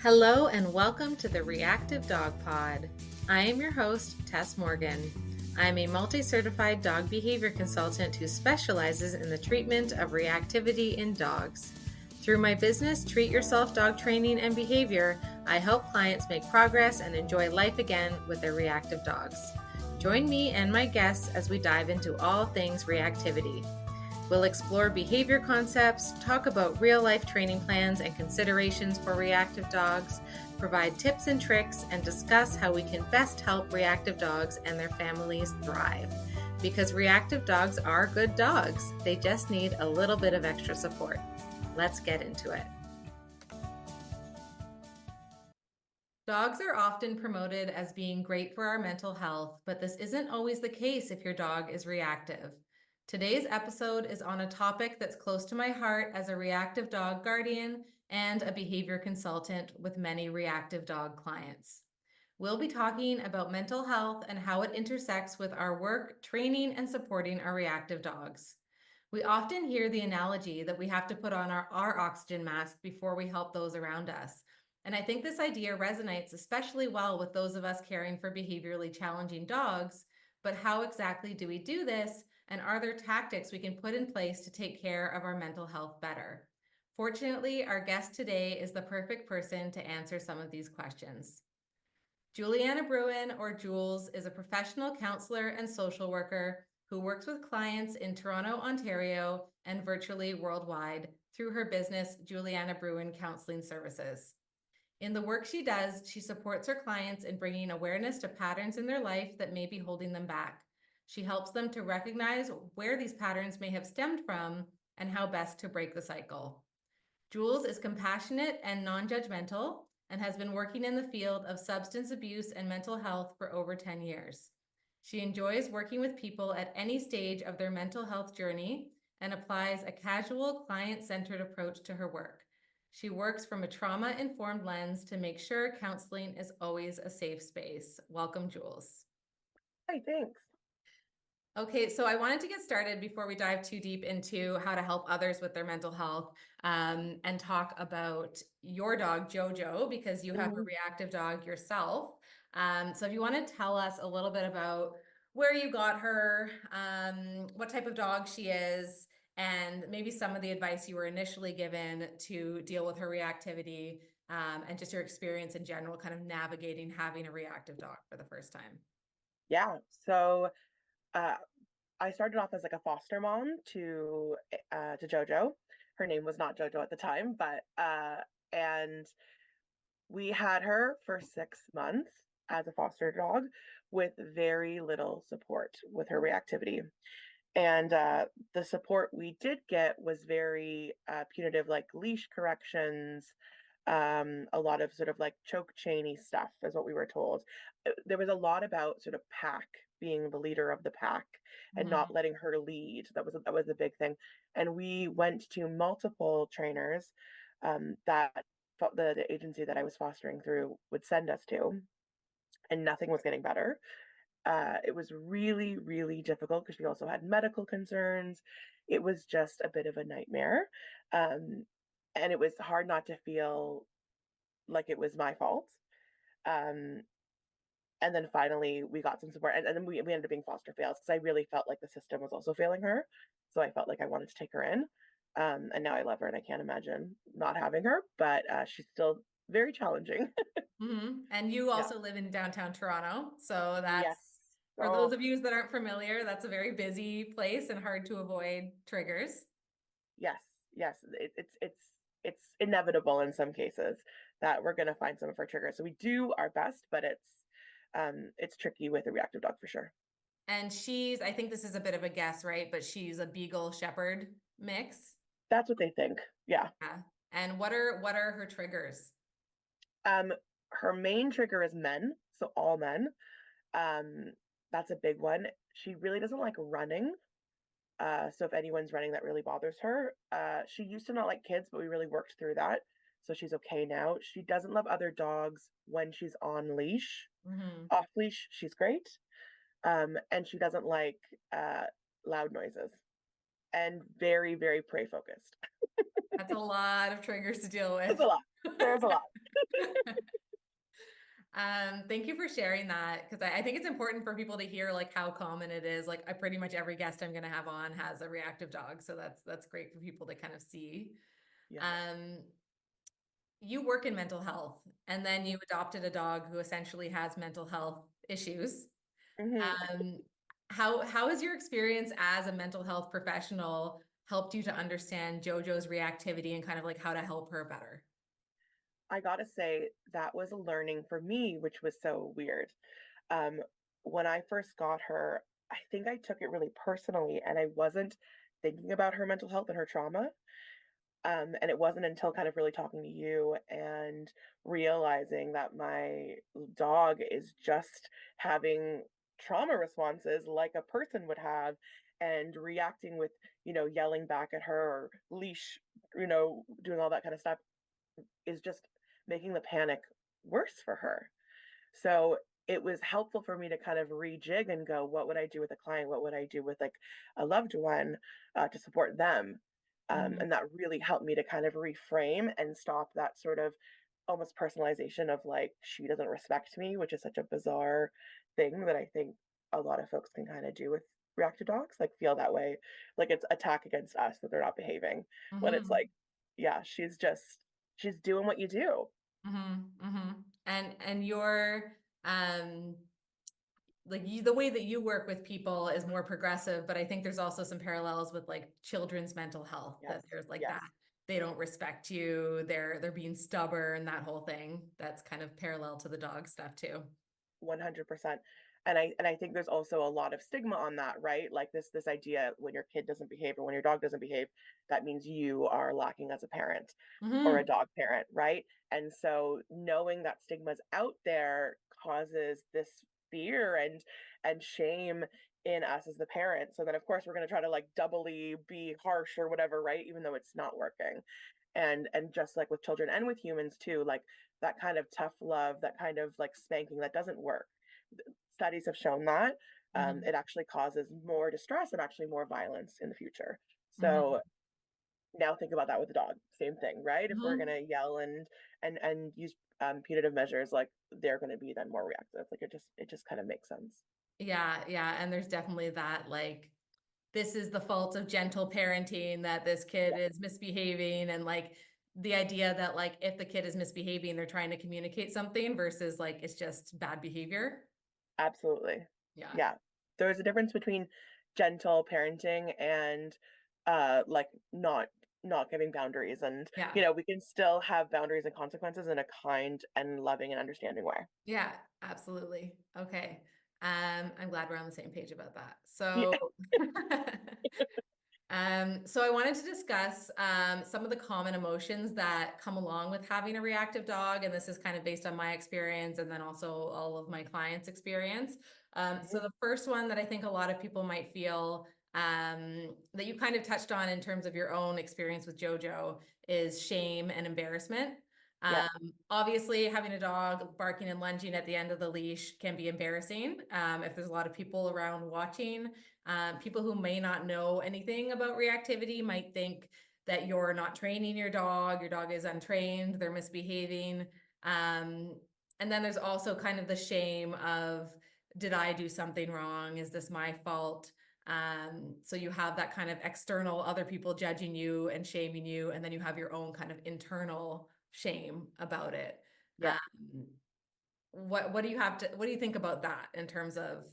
Hello and welcome to the Reactive Dog Pod. I am your host, Tess Morgan. I am a multi-certified dog behavior consultant who specializes in the treatment of reactivity in dogs. Through my business, Treat Yourself Dog Training and Behavior, I help clients make progress and enjoy life again with their reactive dogs. Join me and my guests as we dive into all things reactivity. We'll explore behavior concepts, talk about real-life training plans and considerations for reactive dogs, provide tips and tricks, and discuss how we can best help reactive dogs and their families thrive. Because reactive dogs are good dogs, they just need a little bit of extra support. Let's get into it. Dogs are often promoted as being great for our mental health, but this isn't always the case if your dog is reactive. Today's episode is on a topic that's close to my heart as a reactive dog guardian and a behavior consultant with many reactive dog clients. We'll be talking about mental health and how it intersects with our work, training, and supporting our reactive dogs. We often hear the analogy that we have to put on our oxygen mask before we help those around us. And I think this idea resonates especially well with those of us caring for behaviorally challenging dogs. But how exactly do we do this? And are there tactics we can put in place to take care of our mental health better? Fortunately, our guest today is the perfect person to answer some of these questions. Juliana Bruyn, or Jules, is a professional counselor and social worker who works with clients in Toronto, Ontario, and virtually worldwide through her business, Juliana Bruyn Counseling Services. In the work she does, she supports her clients in bringing awareness to patterns in their life that may be holding them back. She helps them to recognize where these patterns may have stemmed from and how best to break the cycle. Jules is compassionate and non-judgmental and has been working in the field of substance abuse and mental health for over 10 years. She enjoys working with people at any stage of their mental health journey and applies a casual, client-centered approach to her work. She works from a trauma-informed lens to make sure counseling is always a safe space. Welcome, Jules. Hi, thanks. Okay, so I wanted to get started before we dive too deep into how to help others with their mental health and talk about your dog, Jojo, because you have a reactive dog yourself. So if you want to tell us a little bit about where you got her, what type of dog she is, and maybe some of the advice you were initially given to deal with her reactivity, and just your experience in general, kind of navigating having a reactive dog for the first time. Yeah, so uh, I started off as like a foster mom to Jojo. Her name was not Jojo at the time, but and we had her for 6 months as a foster dog with very little support with her reactivity. And the support we did get was very punitive, like leash corrections, a lot of sort of like choke chainy stuff, is what we were told. There was a lot about sort of pack being the leader of the pack and not letting her lead. That was a big thing. And we went to multiple trainers that the agency that I was fostering through would send us to, and nothing was getting better. It was really, really difficult because she also had medical concerns. It was just a bit of a nightmare. Um, and it was hard not to feel like it was my fault. Um, and then finally we got some support, and then we ended up being foster fails because I really felt like the system was also failing her. So I felt like I wanted to take her in. And now I love her and I can't imagine not having her, but she's still very challenging. And you Yeah. also live in downtown Toronto. So that's, Yes. for those Oh, of you that aren't familiar, that's a very busy place and hard to avoid triggers. yes. Yes. It's inevitable in some cases that we're going to find some of our triggers. So we do our best, but it's tricky with a reactive dog for sure. And she's, I think this is a bit of a guess, right? But she's a Beagle Shepherd mix. That's what they think. Yeah. Yeah. And what are her triggers? Um, Her main trigger is men, so all men. Um, that's a big one. She really doesn't like running. So if anyone's running, that really bothers her. She used to not like kids, but we really worked through that. So she's okay now. She doesn't love other dogs when she's on leash. Mm-hmm. Off leash, she's great. And she doesn't like loud noises and very, very prey focused. That's a lot of triggers to deal with. It's a lot. There's a lot. Thank you for sharing that because I think it's important for people to hear like how common it is. Like I pretty much every guest I'm gonna have on has a reactive dog, so that's great for people to kind of see. Yeah. Um, you work in mental health, and then you adopted a dog who essentially has mental health issues. Hmm. Um, how has your experience as a mental health professional helped you to understand JoJo's reactivity and kind of like how to help her better? I gotta say, that was a learning for me, which was so weird. Um, when I first got her, I think I took it really personally and I wasn't thinking about her mental health and her trauma. And it wasn't until kind of really talking to you and realizing that my dog is just having trauma responses like a person would have and reacting with, yelling back at her or leash, doing all that kind of stuff is just making the panic worse for her. So it was helpful for me to kind of rejig and go, what would I do with a client? What would I do with like a loved one to support them? Mhm, And that really helped me to kind of reframe and stop that sort of almost personalization of like, she doesn't respect me, which is such a bizarre thing that I think a lot of folks can kind of do with reactive dogs, like feel that way, like it's attack against us that they're not behaving. When it's mhm, like, yeah, she's doing what you do. mhm, mhm. And your um like the way that you work with people is more progressive, but I think there's also some parallels with like children's mental health Yes, that there's like yes. that they don't respect you, they're being stubborn, that whole thing. That's kind of parallel to the dog stuff too. 100%. And I think there's also a lot of stigma on that, right? Like this idea when your kid doesn't behave or when your dog doesn't behave, that means you are lacking as a parent or a Hmm. dog parent, right? And so knowing that stigma's out there causes this fear and shame in us as the parent. So then of course we're going to try to like doubly be harsh or whatever, right? Even though it's not working. And just like with children and with humans too, like that kind of tough love, that kind of like spanking, that doesn't work. Studies have shown that Hmm. it actually causes more distress and actually more violence in the future. Hmm. So now think about that with the dog. Same thing, right? If we're Hmm. gonna yell and use punitive measures, like they're gonna be then more reactive. Like it just kind of makes sense. Yeah, yeah. And there's definitely that like this is the fault of gentle parenting that this kid Yeah, is misbehaving and like the idea that like if the kid is misbehaving, they're trying to communicate something versus like it's just bad behavior. absolutely. Yeah. Yeah, there's a difference between gentle parenting and like not giving boundaries, and Yeah. we can still have boundaries and consequences in a kind and loving and understanding way. Yeah, absolutely. Okay. I'm glad we're on the same page about that. Yeah. So, so I wanted to discuss some of the common emotions that come along with having a reactive dog, and this is kind of based on my experience and then also all of my clients' experience. So Mhm. the first one that I think a lot of people might feel that you kind of touched on in terms of your own experience with JoJo is shame and embarrassment. Yeah. Obviously, having a dog barking and lunging at the end of the leash can be embarrassing if there's a lot of people around watching. People who may not know anything about reactivity might think that you're not training your dog is untrained, they're misbehaving. Um, and then there's also kind of the shame of, did I do something wrong? Is this my fault? So you have that kind of external other people judging you and shaming you, and then you have your own kind of internal shame about it. Yeah. Um, what do you have to what do you think about that in terms of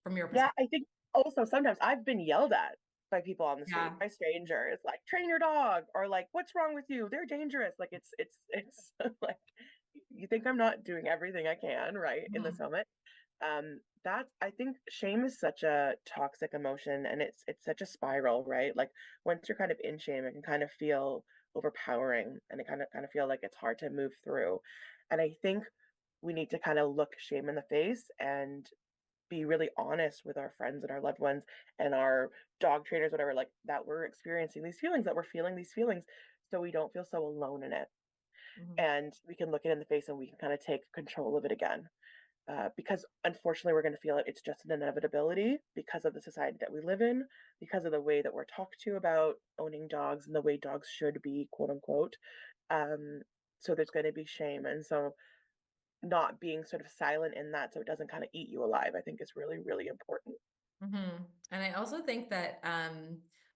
from your Yeah, perspective? I think also sometimes I've been yelled at by people on the street, Yeah. by strangers, like train your dog or like what's wrong with you? They're dangerous. Like it's like you think I'm not doing everything I can, right, in this Mhm. moment. That's I think shame is such a toxic emotion and it's such a spiral, right? Like once you're kind of in shame, it can kind of feel overpowering and it kind of feel like it's hard to move through. And I think we need to kind of look shame in the face and be really honest with our friends and our loved ones and our dog trainers, whatever, like that we're experiencing these feelings, that we're feeling these feelings, so we don't feel so alone in it. Mhm. And we can look it in the face and we can kind of take control of it again. Because unfortunately, we're going to feel it. It's just an inevitability because of the society that we live in, because of the way that we're talked to about owning dogs and the way dogs should be, quote unquote. Um, so there's going to be shame. And so not being sort of silent in that so it doesn't kind of eat you alive, I think is really, really important. And I also think that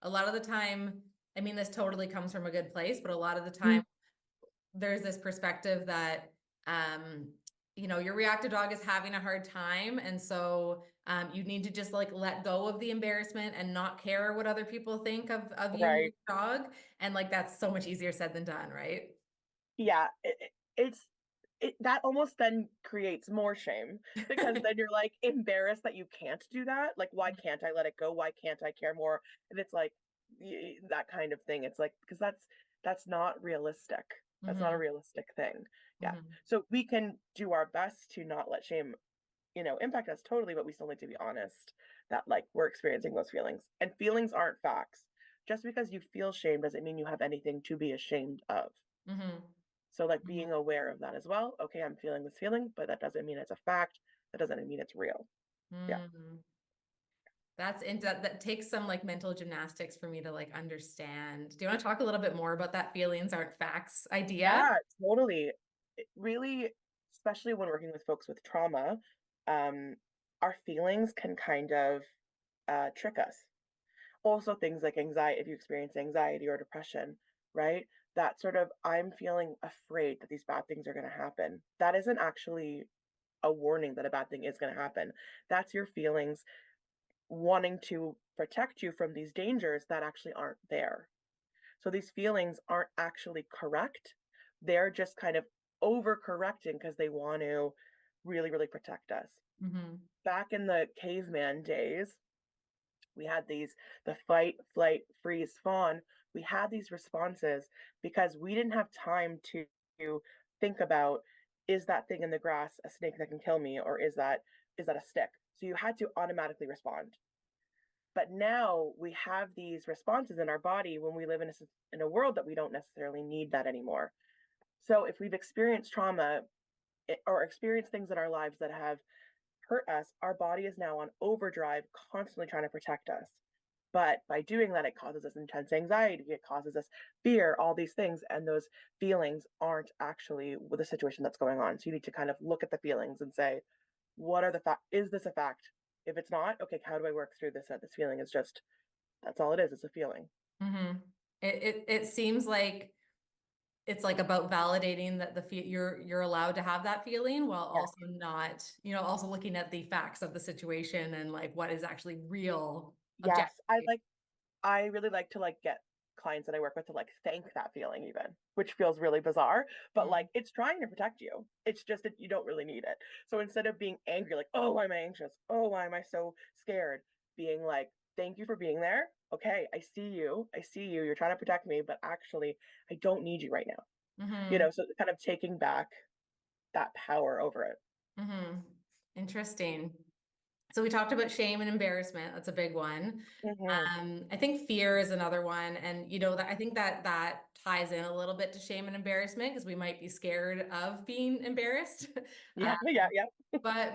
a lot of the time, I mean, this totally comes from a good place, but a lot of the time there's this perspective that um, your reactive dog is having a hard time, and so you need to just like let go of the embarrassment and not care what other people think of you and Right. your dog. And like that's so much easier said than done, right? Yeah, it's that almost then creates more shame because then you're like embarrassed that you can't do that. Like, why can't I let it go? Why can't I care more? And it's like that kind of thing. It's like because that's not realistic. That's not a Hmm. realistic thing. Yeah. Hmm. So we can do our best to not let shame, impact us totally, but we still need to be honest that like we're experiencing those feelings. And feelings aren't facts. Just because you feel shame doesn't mean you have anything to be ashamed of. Hmm. So like being aware of that as well. Okay, I'm feeling this feeling, but that doesn't mean it's a fact. That doesn't mean it's real. Yeah. Hmm. That takes some like mental gymnastics for me to like understand. Do you want to talk a little bit more about that feelings aren't facts idea? Yeah, totally. It really, especially when working with folks with trauma, um, our feelings can kind of trick us. Also, things like anxiety, if you experience anxiety or depression, right? That sort of, I'm feeling afraid that these bad things are going to happen. That isn't actually a warning that a bad thing is going to happen. That's your feelings wanting to protect you from these dangers that actually aren't there. So these feelings aren't actually correct. They're just kind of overcorrecting because they want to really, really protect us. Hmm. Back in the caveman days, we had the fight, flight, freeze, fawn. We had these responses because we didn't have time to think about, is that thing in the grass a snake that can kill me, or is that a stick? So you had to automatically respond. But now we have these responses in our body when we live in a world that we don't necessarily need that anymore. So if we've experienced trauma or experienced things in our lives that have hurt us, our body is now on overdrive, constantly trying to protect us. But by doing that, it causes us intense anxiety, it causes us fear, all these things. And those feelings aren't actually with the situation that's going on. So you need to kind of look at the feelings and say, what are the fact? Is this a fact? If it's not, okay, how do I work through this? That this feeling is just, that's all it is. It's a feeling. Hmm. It seems like it's like about validating that you're allowed to have that feeling while Yeah. also not, also looking at the facts of the situation and like what is actually real Yes. objectively. I really like to like get clients that I work with to like thank that feeling even, which feels really bizarre, but like Mm. it's trying to protect you. It's just that you don't really need it. So instead of being angry, like, oh, why am I anxious? Oh, why am I so scared? Being like, thank you for being there. Okay, I see you. I see you. You're trying to protect me, but actually, I don't need you right now. Hmm. So kind of taking back that power over it. Hmm. Interesting. So we talked about shame and embarrassment. That's a big one. Hmm. I think fear is another one, and that I think that ties in a little bit to shame and embarrassment because we might be scared of being embarrassed. Yeah, yeah, yeah. But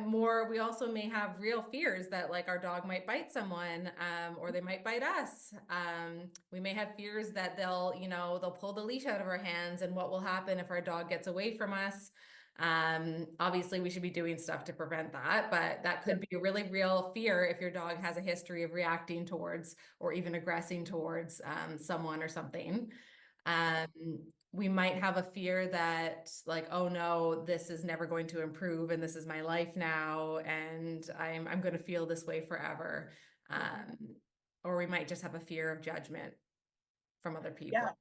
we also may have real fears that like our dog might bite someone, or they might bite us. We may have fears that they'll pull the leash out of our hands and what will happen if our dog gets away from us. Obviously we should be doing stuff to prevent that, but that Yeah. could be a really real fear if your dog has a history of reacting towards or even aggressing towards, someone or something. Um, we might have a fear that like, oh no, this is never going to improve and this is my life now and I'm going to feel this way forever. Mhm. Um, or we might just have a fear of judgment from other Yeah, people.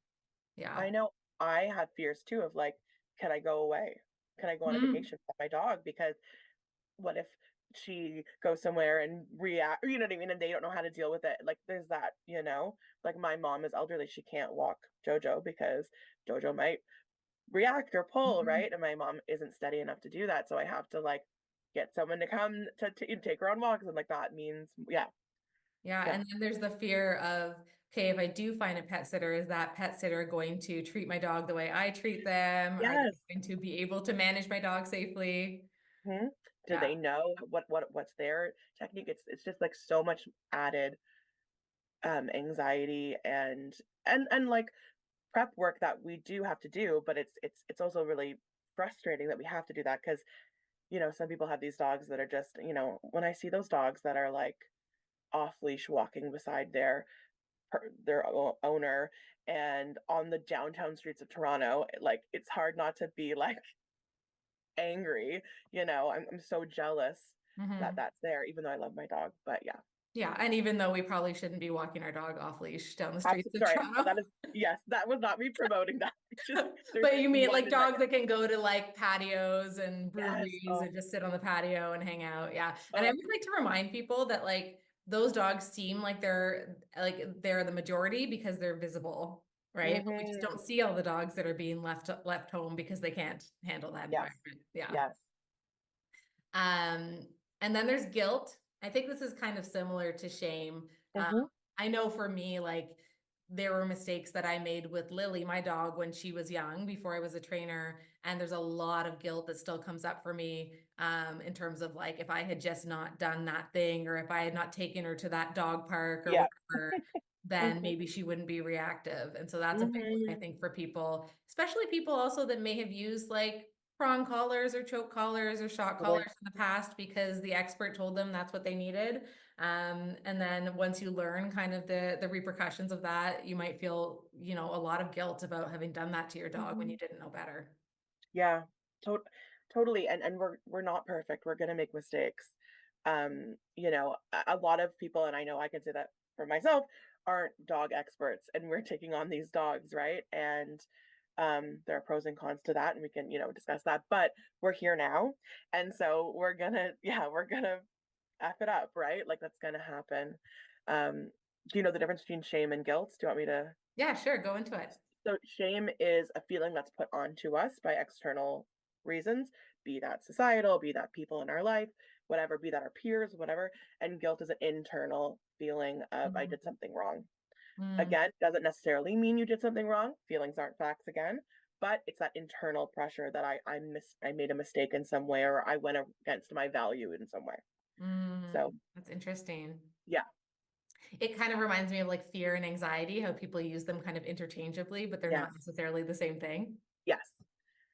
Yeah. I know I had fears too of like, can I go away? Can I go on a Mm. vacation with my dog? Because what if she goes somewhere and react, you know what I mean? And they don't know how to deal with it. Like there's that. Like my mom is elderly. She can't walk Jojo because Jojo might react or pull, Mhm. right? And my mom isn't steady enough to do that. So I have to like get someone to come to take her on walks. And like that means, yeah, Yeah. yeah. And then there's the fear of, okay, if I do find a pet sitter, is that pet sitter going to treat my dog the way I treat them? Are they Yes. going to be able to manage my dog safely? Hmm. Do Yeah. they know what's their technique? It's just like so much added anxiety and like prep work that we do have to do, but it's also really frustrating that we have to do that because, some people have these dogs that are just, when I see those dogs that are like off leash walking beside their owner and on the downtown streets of Toronto, like it's hard not to be like angry, I'm so jealous that Mhm. that's there, even though I love my dog. But yeah, Yeah, and even though we probably shouldn't be walking our dog off leash down the streets absolutely. of Sorry, Toronto. that is, yes, that was not me promoting that. Just there's But you mean one like in my dogs that can go to like patios and yes. breweries Oh, and just sit on the patio and hang out. Yeah. And I oh. always like to remind people that like those dogs seem like they're the majority because they're visible, right? But we just don't Mm-hmm. see all the dogs that are being left home because they can't handle that Yes. environment. Yeah. Yes. Um, and then there's guilt. I think this is kind of similar to shame. Mm-hmm. I know for me, like there were mistakes that I made with Lily, my dog, when she was young, before I was a trainer. And there's a lot of guilt that still comes up for me in terms of like if I had just not done that thing or if I had not taken her to that dog park or Yeah. whatever, then Mm-hmm. maybe she wouldn't be reactive. And so that's a big one, I Mm-hmm. think, for people, especially people also that may have used like prong collars or choke collars or shock collars Totally. in the past because the expert told them that's what they needed. And then once you learn kind of the repercussions of that, you might feel, a lot of guilt about having done that to your dog when Mm-hmm. you didn't know better. Yeah, to totally, and we're not perfect, we're gonna make mistakes. A lot of people, and I know I can say that for myself, aren't dog experts, and we're taking on these dogs, right? And, there are pros and cons to that, and we can, discuss that, but we're here now, and so we're gonna F it up, right? Like, that's gonna happen. Do you know the difference between shame and guilt? Do you want me to Yeah, sure. Go into it. so shame is a feeling that's put onto us by external reasons, be that societal, be that people in our life, whatever, be that our peers, whatever. And guilt is an internal feeling of I did Mhm. something wrong. Mm, Again, doesn't necessarily mean you did something wrong. Feelings aren't facts again, but it's that internal pressure that I made a mistake in some way or I went against my value in some way. So that's interesting. yeah, It kind of reminds me of like fear and anxiety, how people use them kind of interchangeably, but they're not yes, necessarily the same thing. yes.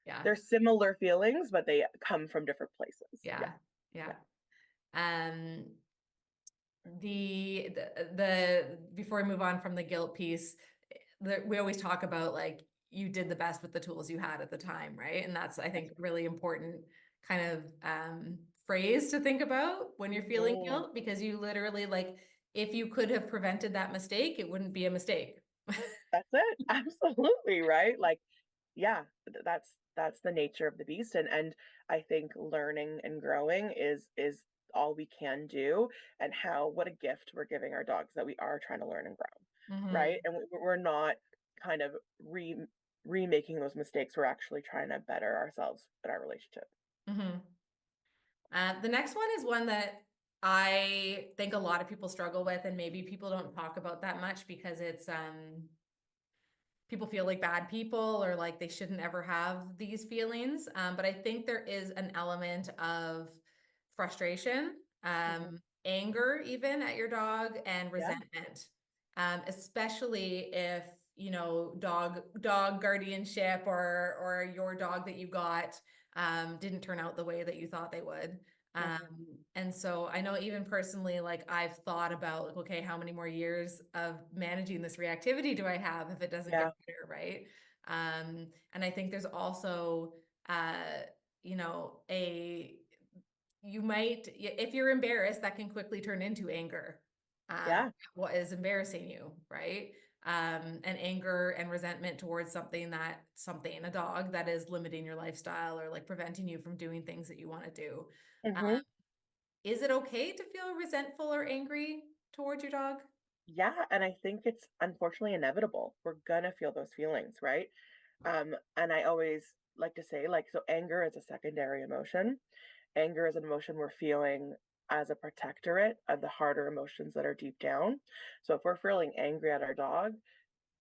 Yeah. They're similar feelings, but they come from different places. Yeah, Yeah. Yeah. yeah, Um, the before we move on from the guilt piece, we always talk about like you did the best with the tools you had at the time, right? And that's I think really important kind of phrase to think about when you're feeling Mhm. guilt because you literally like if you could have prevented that mistake, it wouldn't be a mistake. That's it. Absolutely, right? Like, yeah, that's the nature of the beast, and I think learning and growing is all we can do, and how what a gift we're giving our dogs that we are trying to learn and grow, Hmm. right? And we're not kind of remaking those mistakes. We're actually trying to better ourselves in our relationship. Hmm. The next one is one that I think a lot of people struggle with, and maybe people don't talk about that much because it's people feel like bad people or like they shouldn't ever have these feelings. But I think there is an element of frustration, Mhm. anger, even at your dog, and Yeah. resentment, especially if dog guardianship or your dog that you got didn't turn out the way that you thought they would. Mhm. And so I know even personally, like I've thought about like, okay, how many more years of managing this reactivity do I have if it doesn't get Yeah. better, right? And I think there's also, you know, a you might if you're embarrassed, that can quickly turn into anger. Yeah. What is embarrassing you, right? And anger and resentment towards a dog that is limiting your lifestyle or like preventing you from doing things that you want to do. Um, Mhm. is it okay to feel resentful or angry towards your dog? Yeah, and I think it's unfortunately inevitable. We're gonna feel those feelings, right? And I always like to say, like, so anger is a secondary emotion. Anger is an emotion we're feeling as a protectorate of the harder emotions that are deep down. So if we're feeling angry at our dog,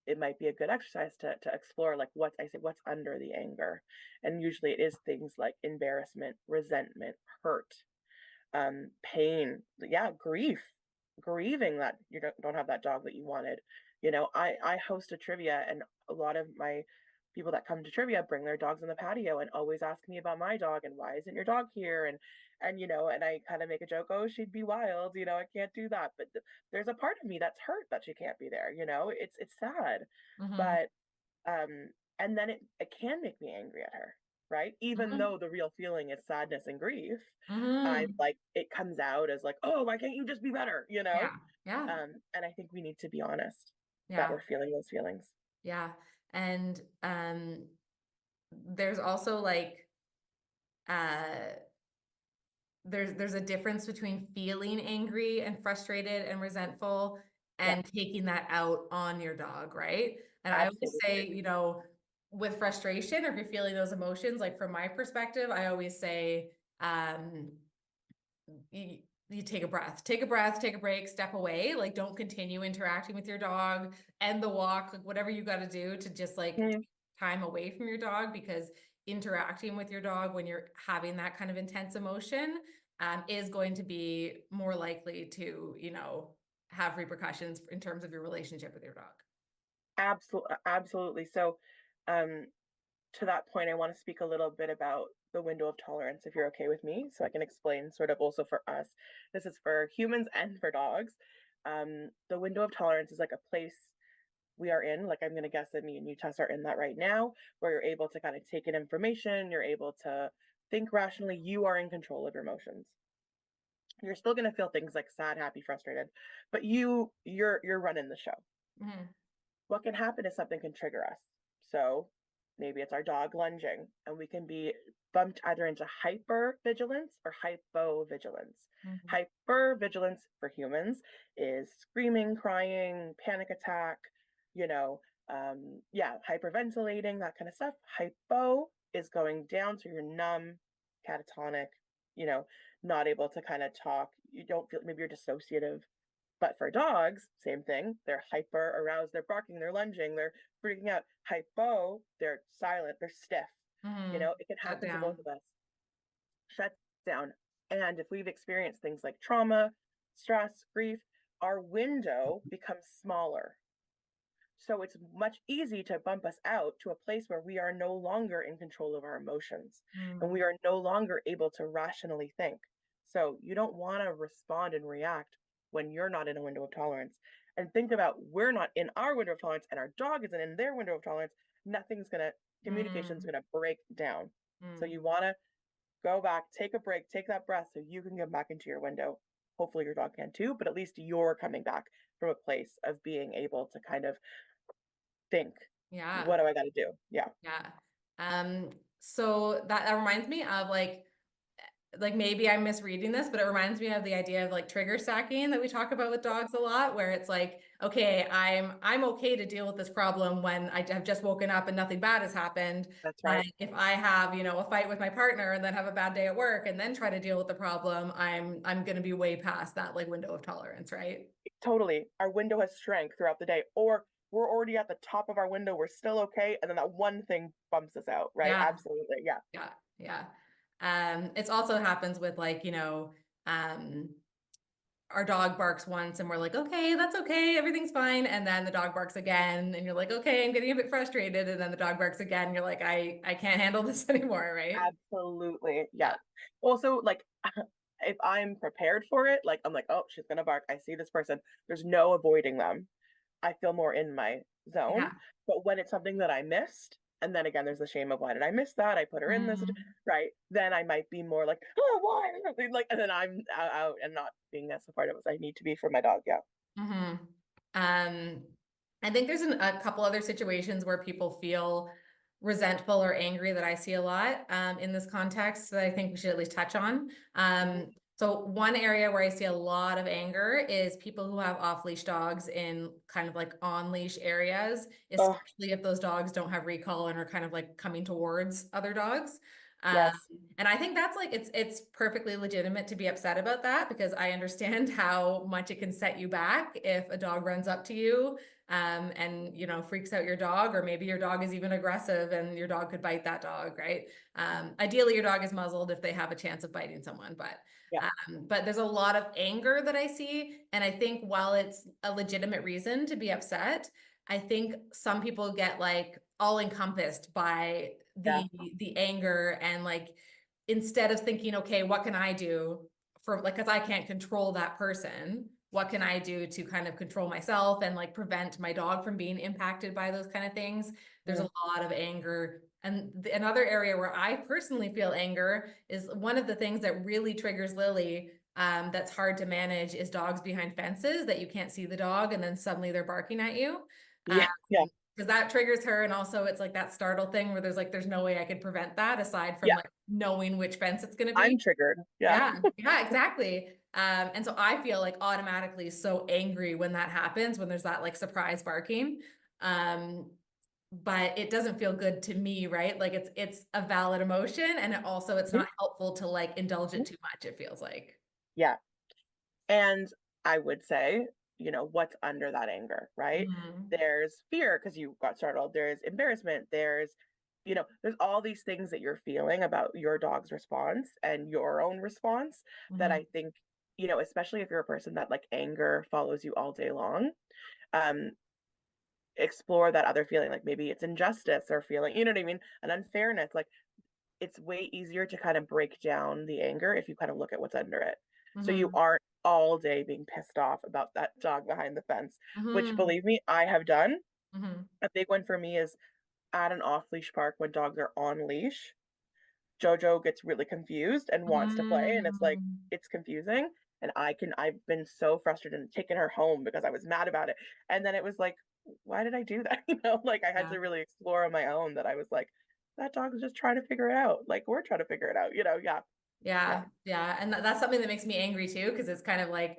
it might be a good exercise to explore like what's under the anger. And usually it is things like embarrassment, resentment, hurt, pain, yeah, grieving that you don't have that dog that you wanted, I host a trivia, and a lot of my people that come to trivia bring their dogs on the patio and always ask me about my dog and why isn't your dog here? And I kind of make a joke, oh, she'd be wild, I can't do that. But there's a part of me that's hurt that she can't be there, it's sad. Mm-hmm. But and then it can make me angry at her, right? Even Mm-hmm. though the real feeling is sadness and grief, I'm Mm-hmm. like, it comes out as like, oh, why can't you just be better, Yeah. Yeah. And I think we need to be honest that Yeah. we're feeling those feelings. Yeah. And there's also like uh there's a difference between feeling angry and frustrated and resentful Yeah, and taking that out on your dog, right? And I always absolutely. say, with frustration, or if you're feeling those emotions, like from my perspective, I always say, um, you take a breath, take a breath, take a break, step away. Like, don't continue interacting with your dog, end the walk, like whatever you got to do to just like Mm, take time away from your dog, because interacting with your dog when you're having that kind of intense emotion is going to be more likely to, have repercussions in terms of your relationship with your dog. absolutely. So, um, to that point, I want to speak a little bit about the window of tolerance, if you're okay with me, so I can explain sort of also for us. This is for humans and for dogs. The window of tolerance is like a place we are in, like I'm going to guess that me and you, Tess, are in that right now, where you're able to kind of take in information, you're able to think rationally, you are in control of your emotions. You're still going to feel things like sad, happy, frustrated, but you're running the show. Mm-hmm. What can happen is something can trigger us. So maybe it's our dog lunging, and we can be bumped either into hyper vigilance or hypo vigilance. Mm-hmm. Hyper vigilance for humans is screaming, crying, panic attack, yeah, hyperventilating, that kind of stuff. Hypo is going down, so you're numb, catatonic, you know, not able to kind of talk. You don't feel, maybe you're dissociative. But for dogs, same thing. They're hyper aroused, they're barking, they're lunging, they're freaking out. Hypo, they're silent, they're stiff. Mm-hmm. It can Shut happen to both down. of us. Shuts down. And if we've experienced things like trauma, stress, grief, our window becomes smaller. So it's much easy to bump us out to a place where we are no longer in control of our emotions and we Mm-hmm. are no longer able to rationally think. So you don't want to respond and react when you're not in a window of tolerance. And think about, we're not in our window of tolerance and our dog isn't in their window of tolerance. Communication's Mm-hmm. gonna break down. So Mm-hmm. you want to go back, take a break, take that breath so you can get back into your window. Hopefully your dog can too, but at least you're coming back from a place of being able to kind of think, Yeah. what do I got to do? Yeah. Yeah. So that reminds me of like maybe I'm misreading this, but it reminds me of the idea of like trigger stacking that we talk about with dogs a lot, where it's like, okay, I'm okay to deal with this problem when I have just woken up and nothing bad has happened. That's But right. if I have, a fight with my partner and then have a bad day at work and then try to deal with the problem, I'm gonna be way past that like window of tolerance, right? Totally. Our window has shrank throughout the day, or we're already at the top of our window. We're still okay. And then that one thing bumps us out, right? Yeah. Absolutely. Yeah. Yeah. Yeah. It's also happens with like, um, our dog barks once and we're like, okay, that's okay, everything's fine. And then the dog barks again and you're like, okay, I'm getting a bit frustrated. And then the dog barks again. And you're like, I can't handle this anymore, right? Absolutely. Yeah. Yeah. Also, like, if I'm prepared for it, like, I'm like, oh, she's going to bark. I see this person. There's no avoiding them. I feel more in my zone. Yeah. But when it's something that I missed, and then again, there's the shame of why did I miss that? I put her in this, Mm, right? Then I might be more like, oh, why? Like, and then I'm out and not being as supportive as I need to be for my dog. Yeah. hmm Um, I think there's a couple other situations where people feel resentful or angry that I see a lot in this context that I think we should at least touch on. Mhm. So one area where I see a lot of anger is people who have off-leash dogs in kind of like on-leash areas, Oh, especially if those dogs don't have recall and are kind of like coming towards other dogs. Yes. And I think that's like it's perfectly legitimate to be upset about that because I understand how much it can set you back if a dog runs up to you and freaks out your dog, or maybe your dog is even aggressive and your dog could bite that dog, right? Ideally, your dog is muzzled if they have a chance of biting someone, Yeah. but there's a lot of anger that I see, and I think while it's a legitimate reason to be upset, I think some people get like all encompassed by Yeah. the anger, and like instead of thinking, okay, what can I do for, like, because I can't control that person, what can I do to kind of control myself and like prevent my dog from being impacted by those kind of things? There's Mm. a lot of anger. And another area where I personally feel anger is one of the things that really triggers Lily, that's hard to manage, is dogs behind fences that you can't see the dog and then suddenly they're barking at you. Yeah. Yeah. Because that triggers her, and also it's like that startle thing where there's no way I could prevent that aside from Yeah. like knowing which fence it's going to I'm be. triggered. Yeah. Yeah, exactly. And so I feel like automatically so angry when that happens, when there's that like surprise barking. Um, but it doesn't feel good to me, right? Like it's a valid emotion, and it's Mhm. not helpful to like indulge it Mhm. too much, it feels like. Yeah. And I would say, what's under that anger, right? Mhm. There's fear because you got startled. There's embarrassment. There's all these things that you're feeling about your dog's response and your own response that Mhm. I think, especially if you're a person that like anger follows you all day long, um, explore that other feeling. Like maybe it's injustice or feeling, you know what I mean? An unfairness. Like it's way easier to kind of break down the anger if you kind of look at what's under it. So you Mhm. aren't all day being pissed off about that dog behind the fence, which Mhm. believe me, I have done. Mhm. A big one for me is at an off leash park when dogs are on leash. Jojo gets really confused and wants to play, and it's like, Mhm. it's confusing. And I've been so frustrated and taken her home because I was mad about it. And then it was like, why did I do that? Like I had Yeah. to really explore on my own that I was like, that dog's just trying to figure it out. Like we're trying to figure it out. Yeah. Yeah. Yeah, yeah, and that's something that makes me angry too, because it's kind of like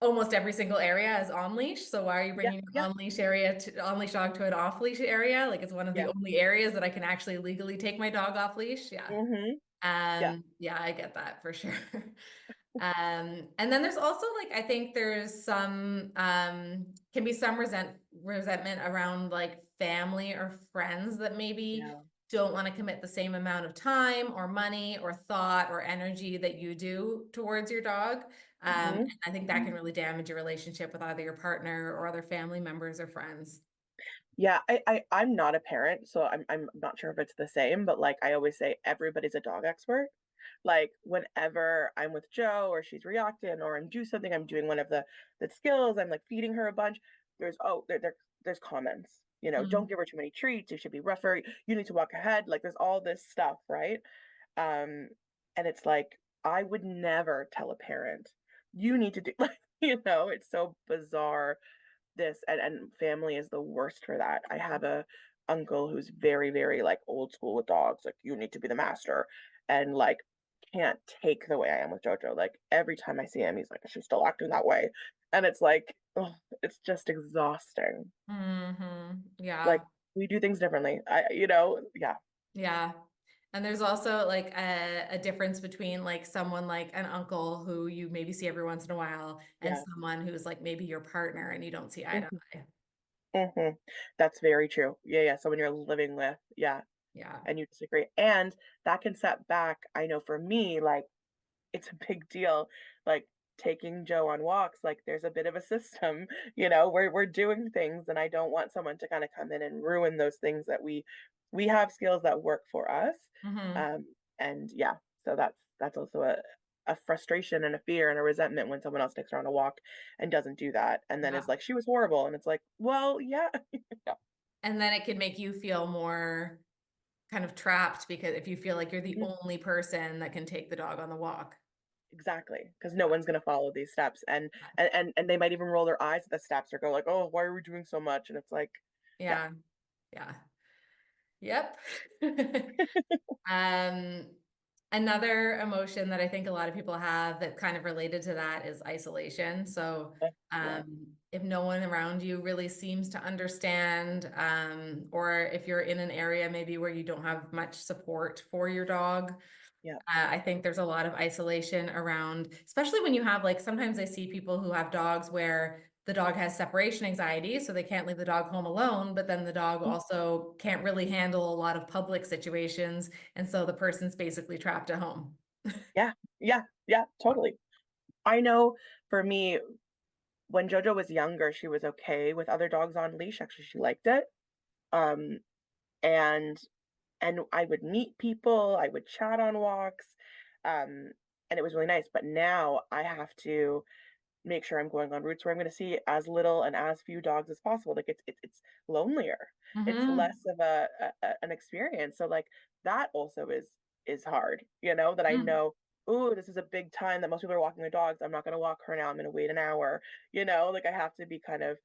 almost every single area is on leash. So why are you Yeah. bringing an Yeah. on leash dog to an off leash area? Like it's one of the Yeah. only areas that I can actually legally take my dog off leash. Yeah. Mhm. Yeah. Yeah, I get that for sure. And then there's also like I think there's some can be some resentment around like family or friends that maybe Yeah. don't want to commit the same amount of time or money or thought or energy that you do towards your dog. And Mhm. I think that can really damage your relationship with either your partner or other family members or friends. Yeah, I'm not a parent, so I'm not sure if it's the same, but like I always say everybody's a dog expert. Like whenever I'm with Joe or she's reacting or I'm doing something, I'm doing one of the skills, I'm like feeding her a bunch. There's comments. Don't Mhm. give her too many treats. You should be rougher. You need to walk ahead. Like there's all this stuff, right? Um, and it's like I would never tell a parent, you need to do like, it's so bizarre this and family is the worst for that. I have a uncle who's very, very like old school with dogs. Like you need to be the master and like can't take the way I am with Jojo. Like every time I see him, he's like, she's still acting that way. And it's like, ugh, it's just exhausting. Like Yeah. we do things differently. Yeah, Yeah. And there's also like a difference between like someone like an uncle who you maybe see every once in a while and yeah. someone who's like maybe your partner and you don't see eye to Hmm. eye. Hmm. That's very true. Yeah, yeah. So when you're living with, yeah, Yeah. and you disagree. And that can set back, I know for me, like it's a big deal. Like taking Joe on walks, like there's a bit of a system, we're doing things and I don't want someone to kind of come in and ruin those things that we have skills that work for us. Hmm. Um and yeah, so that's also a frustration and a fear and a resentment when someone else takes her on a walk and doesn't do that and then is Yeah. like she was horrible and it's like, well, yeah. Yeah, And then it can make you feel more kind of trapped because if you feel like you're the mhm, only person that can take the dog on the walk. exactly, because no one's going to follow these steps and they might even roll their eyes at the steps or go like, oh, why are we doing so much, and it's like, yeah. Yeah. Yeah. Yep. Um, Another emotion that I think a lot of people have that kind of related to that is isolation. So, Yeah, if no one around you really seems to understand, or if you're in an area maybe where you don't have much support for your dog, yeah, I think there's a lot of isolation around, especially when you have like sometimes I see people who have dogs where the dog has separation anxiety, so they can't leave the dog home alone, but then the dog mm, also can't really handle a lot of public situations, and so the person's basically trapped at home. yeah, yeah, yeah, totally. I know for me, when JoJo was younger, she was okay with other dogs on leash. Actually, she liked it. Um, and and I would meet people, I would chat on walks, um, and it was really nice. But now I have to make sure I'm going on routes where I'm going to see as little and as few dogs as possible. Like it's lonelier. It's less Mm-hmm. of an experience. So like that also is hard. That I Mm-hmm. know. Ooh, this is a big time that most people are walking their dogs. I'm not going to walk her now. I'm going to wait an hour. Like I have to be kind of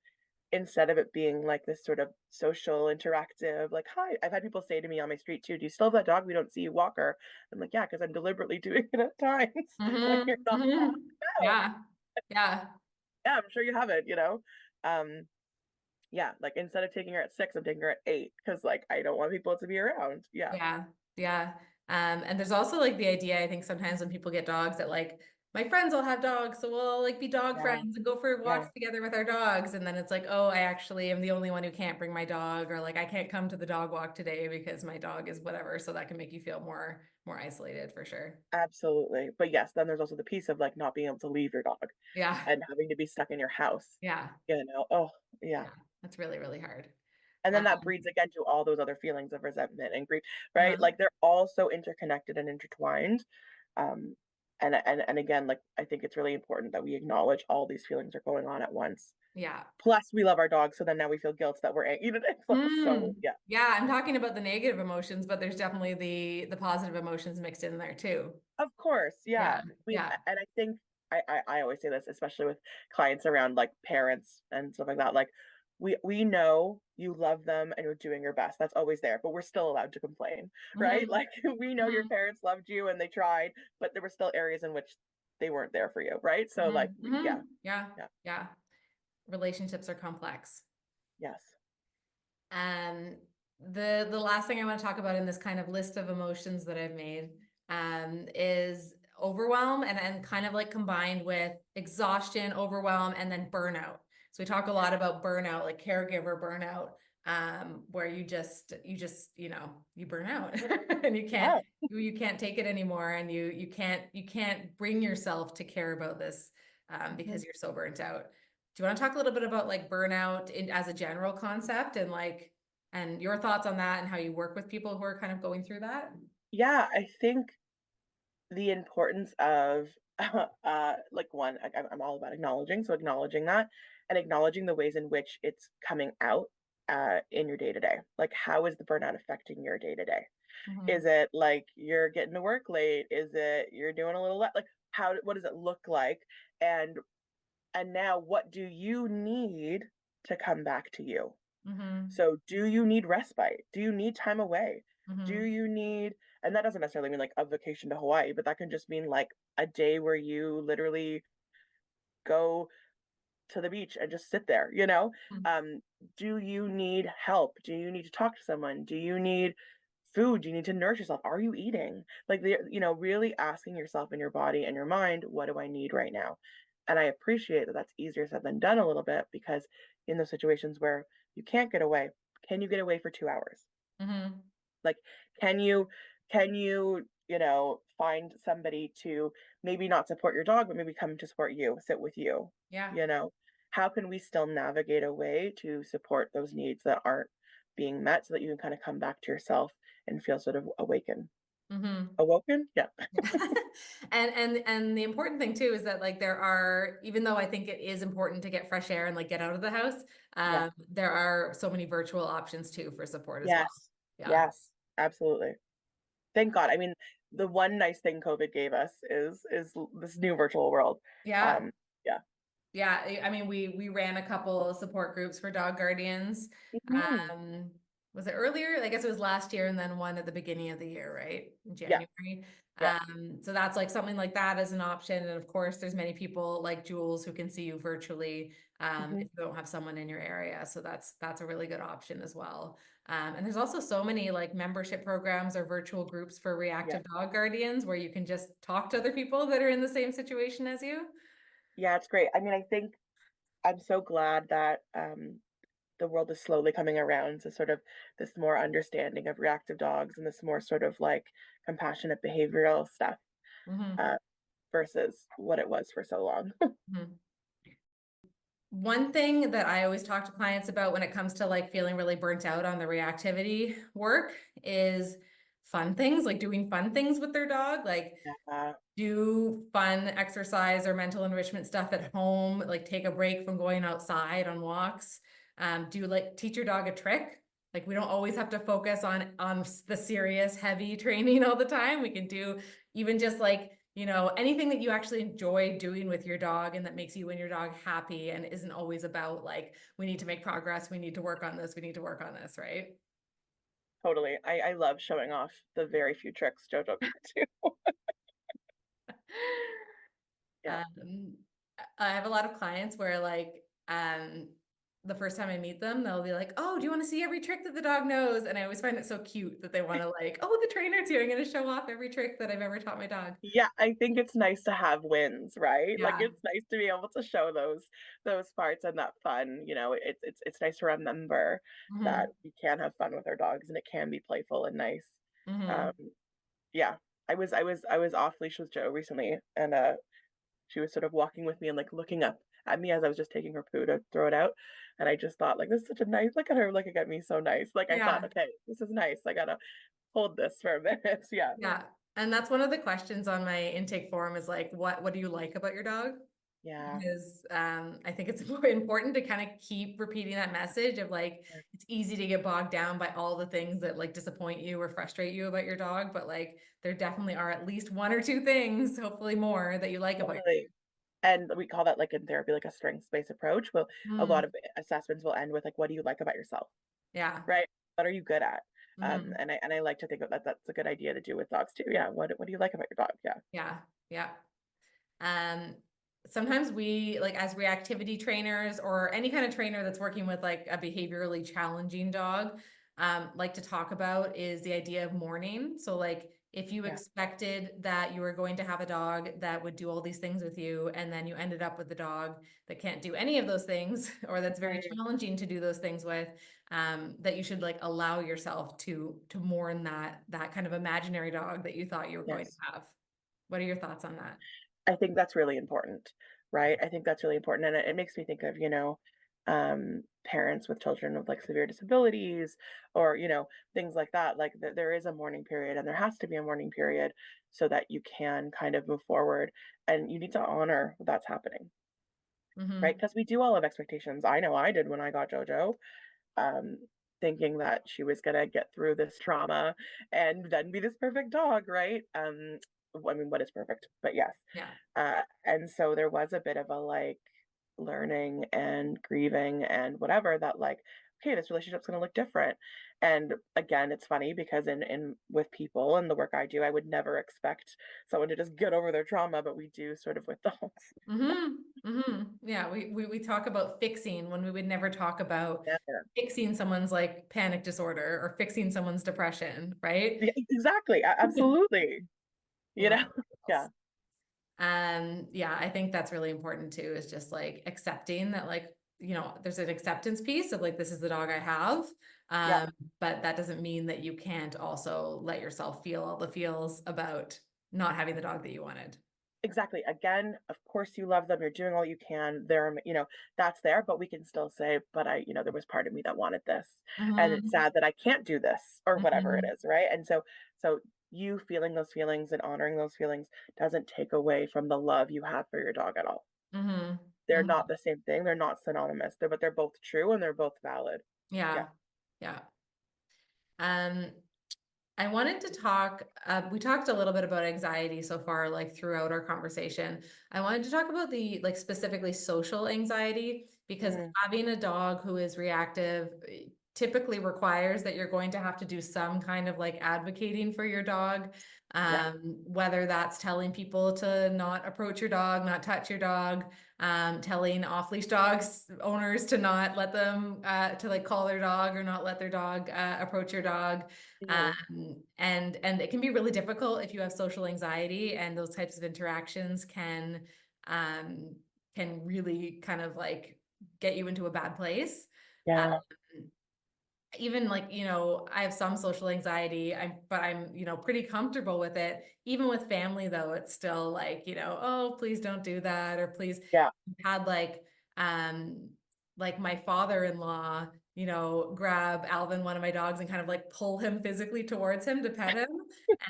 instead of it being like this sort of social interactive, like, hi, I've had people say to me on my street too, do you still have that dog? We don't see you walk her. I'm like, yeah, because I'm deliberately doing it at times when you're Mm-hmm. not Mm-hmm. out. Yeah. Yeah. Yeah, I'm sure you have it. Um, yeah, like instead of taking her at 6, I'm taking her at 8 because like I don't want people to be around. Yeah. Yeah, yeah. And there's also like the idea, I think sometimes when people get dogs that like my friends all have dogs, so we'll like be dog Yeah. friends and go for Yeah. walks together with our dogs. And then it's like, oh, I actually am the only one who can't bring my dog, or like I can't come to the dog walk today because my dog is whatever. So that can make you feel more isolated for sure. Absolutely. But yes, then there's also the piece of like not being able to leave your dog Yeah, and having to be stuck in your house. yeah, Oh, yeah. yeah. That's really, really hard. And then that Um, breeds again to all those other feelings of resentment and grief, right? uh-huh. Like they're all so interconnected and intertwined. Um, and again, like I think it's really important that we acknowledge all these feelings are going on at once. Yeah. Plus, we love our dogs, so then now we feel guilt that it's like so Mm. yeah. Yeah, I'm talking about the negative emotions, but there's definitely the positive emotions mixed in there too. Of course, yeah. Yeah, yeah. And I think I always say this, especially with clients around like parents and stuff like that. Like we know you love them and you're doing your best. That's always there, but we're still allowed to complain, right? Hmm. Like we know your Hmm. parents loved you and they tried, but there were still areas in which they weren't there for you, right? So Hmm. like Hmm. yeah, Yeah, yeah, yeah. Relationships are complex. yes. Um, the last thing I want to talk about in this kind of list of emotions that I've made, is overwhelm and kind of like combined with exhaustion, overwhelm, and then burnout. So we talk a lot about burnout, like caregiver burnout, where you burn out and Yeah. you can't take it anymore, and you can't bring yourself to care about this, Mhm. because you're so burnt out. Do you want to talk a little bit about like burnout as a general concept, and like and your thoughts on that and how you work with people who are kind of going through that? Yeah, I think the importance of like one I'm all about acknowledging, so acknowledging that and acknowledging the ways in which it's coming out in your day to day. Like how is the burnout affecting your day to day? Hmm. Is it like you're getting to work late? Is it you're doing a little like what does it look like? and and now what do you need to come back to you? Hmm. So, do you need respite? Do you need time away? Do Hmm. you need, and that doesn't necessarily mean like a vacation to Hawaii, but that can just mean like a day where you literally go to the beach and just sit there? Um, do you need help? Do you need to talk to someone? Do you need food? Do you need to nourish yourself? Are you eating? Like, really asking yourself and your body and your mind, what do I need right now? And I appreciate that that's easier said than done a little bit because in those situations where you can't get away, can you get away for 2 hours? Hmm. Like, can you find somebody to maybe not support your dog, but maybe come to support you, sit with you, Yeah. you know? How can we still navigate a way to support those needs that aren't being met so that you can kind of come back to yourself and feel sort of Hmm. awoken? Yeah. And the important thing too is that like there are, even though I think it is important to get fresh air and like get out of the house, Yeah. there are so many virtual options too for support as well. Yes. Yeah. Yes. Absolutely. Thank God. I mean, the one nice thing COVID gave us is this new virtual world. Yeah. Um, yeah. Yeah, I mean, we ran a couple support groups for dog guardians. Mhm. Um, Was it earlier? I guess it was last year and then one at the beginning of the year, right? In Yeah, January. yeah. So that's like something like that as an option. And of course, there's many people like Jules who can see you virtually Hmm. if you don't have someone in your area. So that's a really good option as well. And there's also so many like membership programs or virtual groups for Yeah, reactive dog guardians where you can just talk to other people that are in the same situation as you. yeah, it's great. I mean, I think I'm so glad that the world is slowly coming around to sort of this more understanding of reactive dogs and this more sort of like compassionate behavioral stuff Hmm. uh, versus what it was for so long. Hmm. One thing that I always talk to clients about when it comes to like feeling really burnt out on the reactivity work is fun things, like doing fun things with their dog, like Uh, do fun exercise or mental enrichment stuff at home, like take a break from going outside on walks. Do like teach your dog a trick. Like we don't always have to focus on the serious heavy training all the time. We can do even just like, anything that you actually enjoy doing with your dog and that makes you and your dog happy and isn't always about like, we need to make progress, we need to work on this, we need to work on this, right? totally. I love showing off the very few tricks JoJo can do. Yeah. Um, I have a lot of clients where like the first time I meet them, they'll be like, "Oh, do you want to see every trick that the dog knows?" And I always find it so cute that they want to like, "Oh, the trainer's here. I'm going to show off every trick that I've ever taught my dog." Yeah, I think it's nice to have wins, right? Like Yeah. it's nice to be able to show those parts and that fun, it's nice to remember that Hmm. we can have fun with our dogs and it can be playful and nice. Um, Hmm. yeah. I was off leash with Joe recently and she was sort of walking with me and like looking up at me as I was just taking her poo to throw it out. And I just thought like this is such a nice look at her looking at me so nice. Like I thought, Yeah. okay, this is nice. I gotta hold this for a minute. Yeah. Yeah. And that's one of the questions on my intake form is like, what do you like about your dog? Yeah. Because I think it's more important to kind of keep repeating that message of like it's easy to get bogged down by all the things that like disappoint you or frustrate you about your dog, but like there definitely are at least one or two things, hopefully more, that you like about your Totally. And we call that like in therapy, like a strengths-based approach. Well, a mm, lot of assessments will end with like, what do you like about yourself? yeah. Right? What are you good at? Hmm. And I like to think of that that's a good idea to do with dogs too. Yeah. What do you like about your dog? Yeah. Yeah. Yeah. Um, Sometimes we like as reactivity trainers or any kind of trainer that's working with like a behaviorally challenging dog, like to talk about is the idea of mourning. So like if you Yeah. expected that you were going to have a dog that would do all these things with you, and then you ended up with a dog that can't do any of those things, or that's very Mhm. challenging to do those things with, that you should like allow yourself to mourn that kind of imaginary dog that you thought you were going to Yes. have. What are your thoughts on that? I think that's really important, right? I think that's really important. And it makes me think of, parents with children with like severe disabilities or, things like that. Like there is a mourning period and there has to be a mourning period so that you can kind of move forward and you need to honor that's happening, right? Mm-hmm. Because we do all have expectations. I know I did when I got JoJo, um, thinking that she was gonna get through this trauma and then be this perfect dog, right? I mean, what is perfect? But yes. Yeah. And so there was a bit of a like learning and grieving and whatever that like, okay, this relationship's gonna look different. And again, it's funny because in with people and the work I do, I would never expect someone to just get over their trauma, but we do sort of with dogs. Mm-hmm. Mm-hmm. Yeah. We talk about fixing when we would never talk about Never. fixing someone's like panic disorder or fixing someone's depression, right? Yeah, exactly. Absolutely. You Wow. know? Yeah. Yeah, I think that's really important too, is just like accepting that like, there's an acceptance piece of like this is the dog I have. Yeah. Um, but that doesn't mean that you can't also let yourself feel all the feels about not having the dog that you wanted. Exactly. Again, of course you love them. You're doing all you can. There, that's there, but we can still say, but there was part of me that wanted this. And it's Mm-hmm. sad that I can't do this or whatever it Mm-hmm. is, right? And so you feeling those feelings and honoring those feelings doesn't take away from the love you have for your dog at all. Mm-hmm. They're Mm-hmm. not the same thing. They're not synonymous. But they're both true and they're both valid. Yeah. Yeah. Yeah. Um, I wanted to talk, we talked a little bit about anxiety so far, like throughout our conversation. I wanted to talk about the like specifically social anxiety because Mm, having a dog who is reactive, typically requires that you're going to have to do some kind of like advocating for your dog. Yeah. Whether that's telling people to not approach your dog, not touch your dog, telling off-leash dogs owners to not let them to like call their dog or not let their dog approach your dog. Mhm. And it can be really difficult if you have social anxiety, and those types of interactions um, can really kind of like get you into a bad place. Yeah. Um, Even like, I have some social anxiety, but I'm, pretty comfortable with it. Even with family though, it's still like, oh, please don't do that. Or please, Yeah. had um, like my father-in-law, grab Alvin, one of my dogs, and kind of like pull him physically towards him to pet him.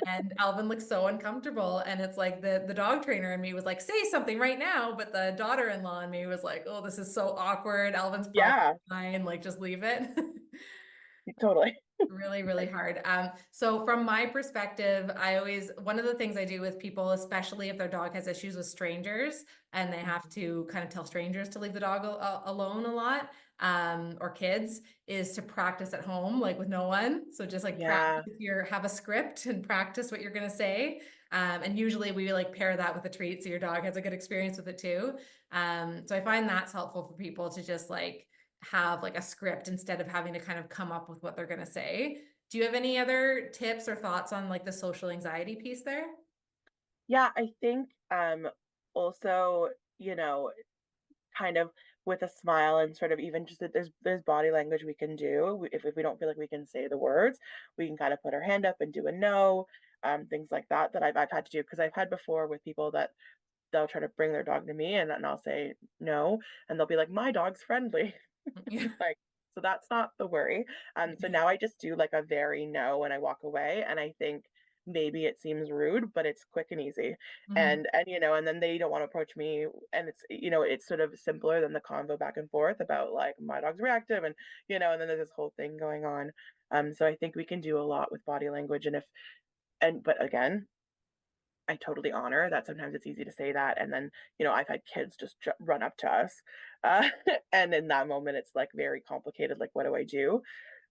And Alvin looked so uncomfortable. And it's like the dog trainer in me was like, say something right now. But the daughter-in-law in me was like, oh, this is so awkward. Alvin's probably Yeah. fine. Like, just leave it. Totally. Really, really hard. So from my perspective, one of the things I do with people, especially if their dog has issues with strangers and they have to kind of tell strangers to leave the dog alone a lot, or kids, is to practice at home, like with no one. So just like Yeah. have a script and practice what you're going to say. And usually we like pair that with a treat, so your dog has a good experience with it too. So I find that's helpful for people to just like have like a script instead of having to kind of come up with what they're going to say. Do you have any other tips or thoughts on like the social anxiety piece there? Yeah, I think also, you know, kind of with a smile and sort of even just that there's body language we can do. If we don't feel like we can say the words, we can kind of put our hand up and do a no, things like that that I've had to do because I've had before with people that they'll try to bring their dog to me and I'll say no and they'll be like my dog's friendly. Yeah. Like, so that's not the worry. So now I just do like a very no when I walk away, and I think maybe it seems rude, but it's quick and easy. Mhm. And and then they don't want to approach me, and it's sort of simpler than the convo back and forth about like my dog's reactive, and then there's this whole thing going on. So I think we can do a lot with body language, but again, I totally honor that sometimes it's easy to say that, and then, I've had kids just run up to us, uh, and in that moment, it's, like, very complicated, like, what do I do?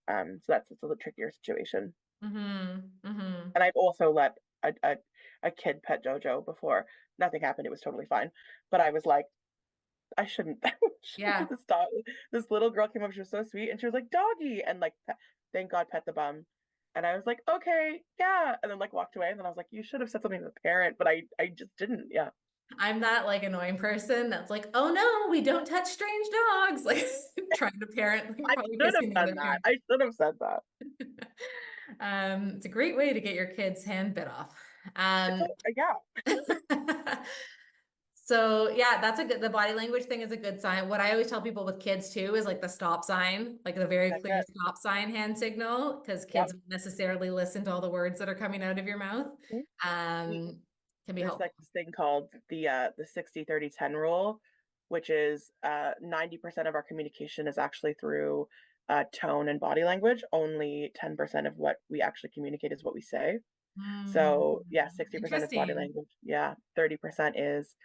So that's it's a little trickier situation, Mhm. Mhm. and I've also let a kid pet JoJo before. Nothing happened, it was totally fine, but I was like, "I shouldn't Yeah. this dog." This little girl came up, she was so sweet, and she was like, "Doggy," and, like, thank God, pet the bum, and I was like, "Okay, yeah," and then, like, walked away, and then I was like, "You should have said something to the parent," but I just didn't, yeah. I'm that like annoying person that's like, oh no, we don't touch strange dogs. Like trying to parent, like, I probably should have pissing the done other that. parent. I should have said that. It's a great way to get your kid's hand bit off. It's Um, yeah, So yeah, the body language thing is a good sign. What I always tell people with kids too is like the stop sign, like the very that's clear it. stop sign hand signal, because Yep. kids don't necessarily listen to all the words that are coming out of your mouth. Mhm. We Um, can be There's like helpful. this thing called the 60-30-10 rule, which is 90% of our communication is actually through tone and body language. Only 10% of what we actually communicate is what we say. Hmm. So yeah, 60% is body Interesting. language. Yeah, 30% is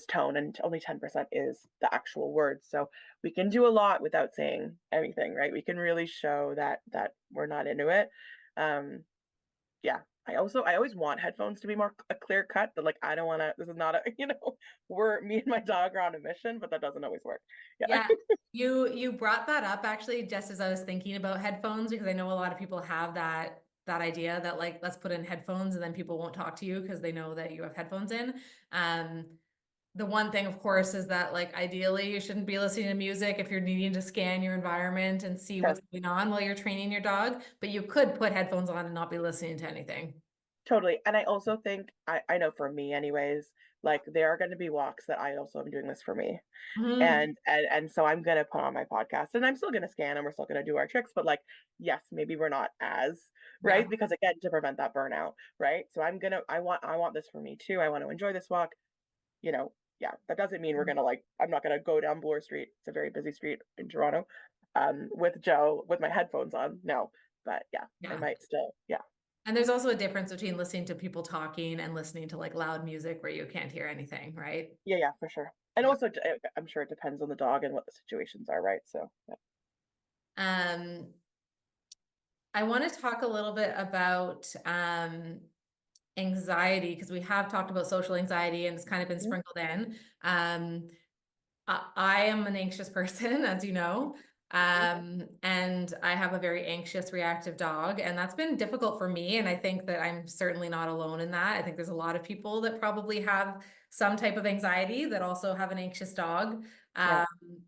tone, and only 10% is the actual words. So we can do a lot without saying anything, right? We can really show that we're not into it. Um, yeah. I always want headphones to be more a clear cut, but like I don't want to. This is not a we're me and my dog are on a mission, but that doesn't always work. Yeah. Yeah, you brought that up actually just as I was thinking about headphones, because I know a lot of people have that idea that like let's put in headphones and then people won't talk to you because they know that you have headphones in. Um, the one thing, of course, is that like ideally you shouldn't be listening to music if you're needing to scan your environment and see Sure. what's going on while you're training your dog, but you could put headphones on and not be listening to anything. Totally. And I also think I know for me anyways, like there are going to be walks that I also am doing this for me. Mhm. And so I'm gonna put on my podcast and I'm still gonna scan and we're still gonna do our tricks, but like, yes, maybe we're not as Yeah. right because again, to prevent that burnout, right? So I want this for me too. I want to enjoy this walk, you know. Yeah, that doesn't mean we're gonna like I'm not gonna go down Bloor Street. It's a very busy street in Toronto, with Joe with my headphones on. No, but yeah, I Yeah. might still. Yeah, And there's also a difference between listening to people talking and listening to like loud music where you can't hear anything, right? yeah, for sure. And Yeah. also, I'm sure it depends on the dog and what the situations are, right? So yeah. Um, I want to talk a little bit about anxiety because we have talked about social anxiety and it's kind of been Mhm. sprinkled in. Um, I am an anxious person, as you know, Mhm. and I have a very anxious, reactive dog, and that's been difficult for me. And I think that I'm certainly not alone in that. I think there's a lot of people that probably have some type of anxiety that also have an anxious dog. Yeah. Um,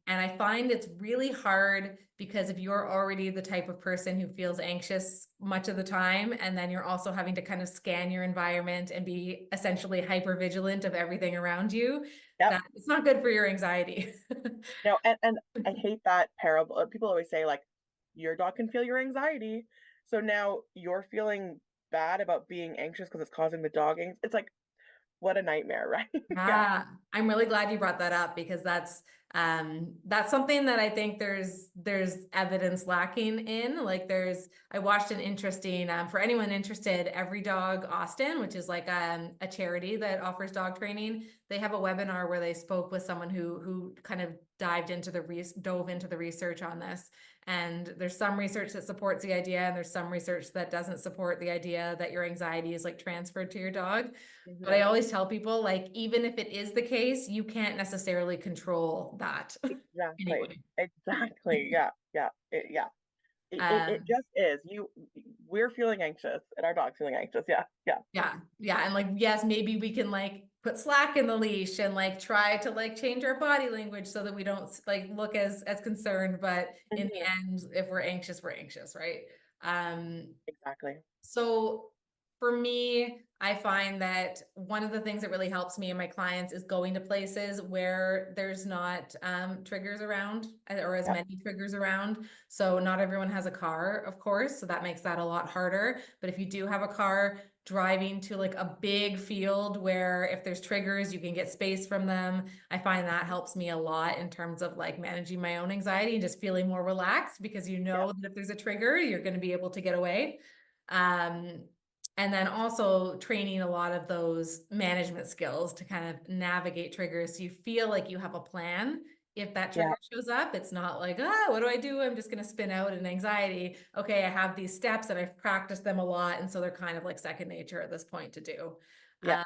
and I find it's really hard because if you're already the type of person who feels anxious much of the time, and then you're also having to kind of scan your environment and be essentially hyper vigilant of everything around you, Yep. that it's not good for your anxiety. No, and I hate that parable. People always say like, your dog can feel your anxiety. So now you're feeling bad about being anxious because it's causing the dog It's like, what a nightmare, right? Yeah. Yeah, I'm really glad you brought that up because that's something that I think there's evidence lacking in. Like I watched an interesting for anyone interested, Every Dog Austin, which is like a charity that offers dog training. They have a webinar where they spoke with someone who kind of dove into the research on this. And there's some research that supports the idea, and there's some research that doesn't support the idea that your anxiety is like transferred to your dog. But I Hmm. always tell people, like, even if it is the case, you can't necessarily control that Exactly. anyway. Exactly. Yeah. Yeah. Yeah. It Um, just is. We're feeling anxious and our dog's feeling anxious. Yeah. Yeah. yeah, yeah. And like, yes, maybe we can like put slack in the leash and like try to like change our body language so that we don't like look as concerned. But in Hmm. the end, if we're anxious, right? Um, Exactly. So for me, I find that one of the things that really helps me and my clients is going to places where there's not triggers around or as Yep. many triggers around. So not everyone has a car, of course, so that makes that a lot harder. But if you do have a car, driving to like a big field where if there's triggers, you can get space from them. I find that helps me a lot in terms of like managing my own anxiety and just feeling more relaxed because you Yep. know that if there's a trigger, you're going to be able to get away. Um, and then also training a lot of those management skills to kind of navigate triggers so you feel like you have a plan. If that Yeah. trigger shows up, it's not like, oh, what do I do? I'm just going to spin out in anxiety. Okay, I have these steps and I've practiced them a lot. And so they're kind of like second nature at this point to do. Yeah. Um,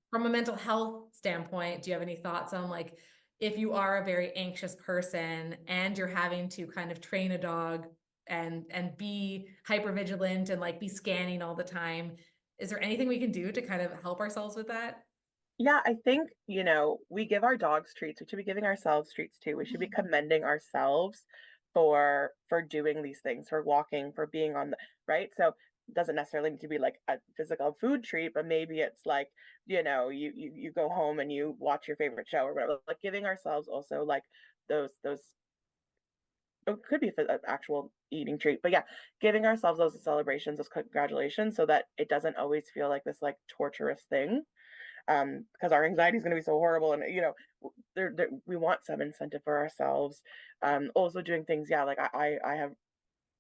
from a mental health standpoint, do you have any thoughts on like if you are a very anxious person and you're having to kind of train a dog and be hyper vigilant and like be scanning all the time, is there anything we can do to kind of help ourselves with that? Yeah, I think, we give our dogs treats. We should be giving ourselves treats too. We should be commending ourselves for doing these things, for walking, for being on the right. So it doesn't necessarily need to be like a physical food treat, but maybe it's like, you go home and you watch your favorite show or whatever. Like giving ourselves also like those it could be an actual eating treat, but yeah, giving ourselves those celebrations, those congratulations, so that it doesn't always feel like this like torturous thing because our anxiety is going to be so horrible and we want some incentive for ourselves. Also doing things, yeah, like I have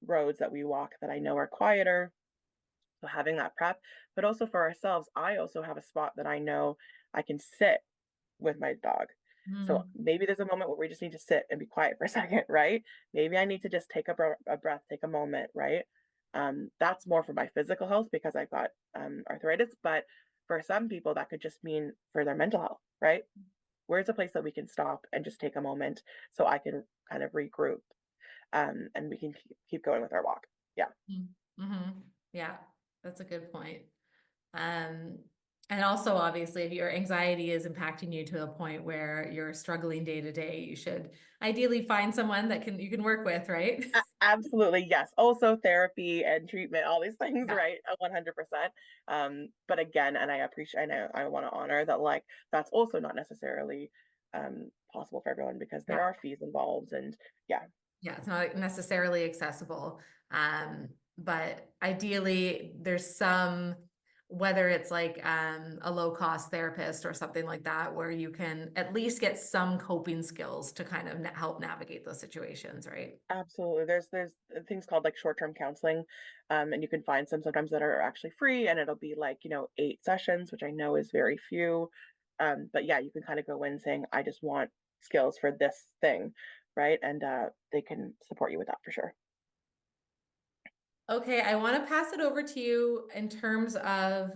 roads that we walk that I know are quieter, so having that prep, but also for ourselves, I also have a spot that I know I can sit with my dog. So Mm, maybe there's a moment where we just need to sit and be quiet for a second, right? Maybe I need to just take a breath, take a moment, right? That's more for my physical health because I've got arthritis, but for some people that could just mean for their mental health, right? Where's a place that we can stop and just take a moment so I can kind of regroup and we can keep going with our walk. Yeah. mm, mhm. Yeah, that's a good point. Um, and also obviously if your anxiety is impacting you to a point where you're struggling day to day, you should ideally find someone that you can work with, right? Absolutely, yes. Also therapy and treatment, all these things, Yeah, right? 100%. But again, and I appreciate, I want to honor that, like, that's also not necessarily possible for everyone because there yeah. are fees involved, and yeah, Yeah, it's not necessarily accessible. But ideally there's some, whether it's like a low cost therapist or something like that, where you can at least get some coping skills to kind of help navigate those situations, right? absolutely. There's things called like short-term counseling, and you can find some sometimes that are actually free, and it'll be like 8 sessions, which I know is very few. But yeah, you can kind of go in saying, I just want skills for this thing, right? And they can support you with that for sure. Okay, I want to pass it over to you in terms of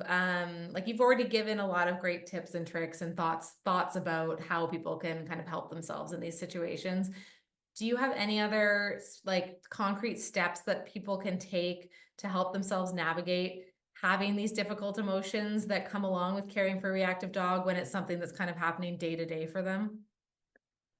like you've already given a lot of great tips and tricks and thoughts about how people can kind of help themselves in these situations. Do you have any other like concrete steps that people can take to help themselves navigate having these difficult emotions that come along with caring for a reactive dog when it's something that's kind of happening day to day for them?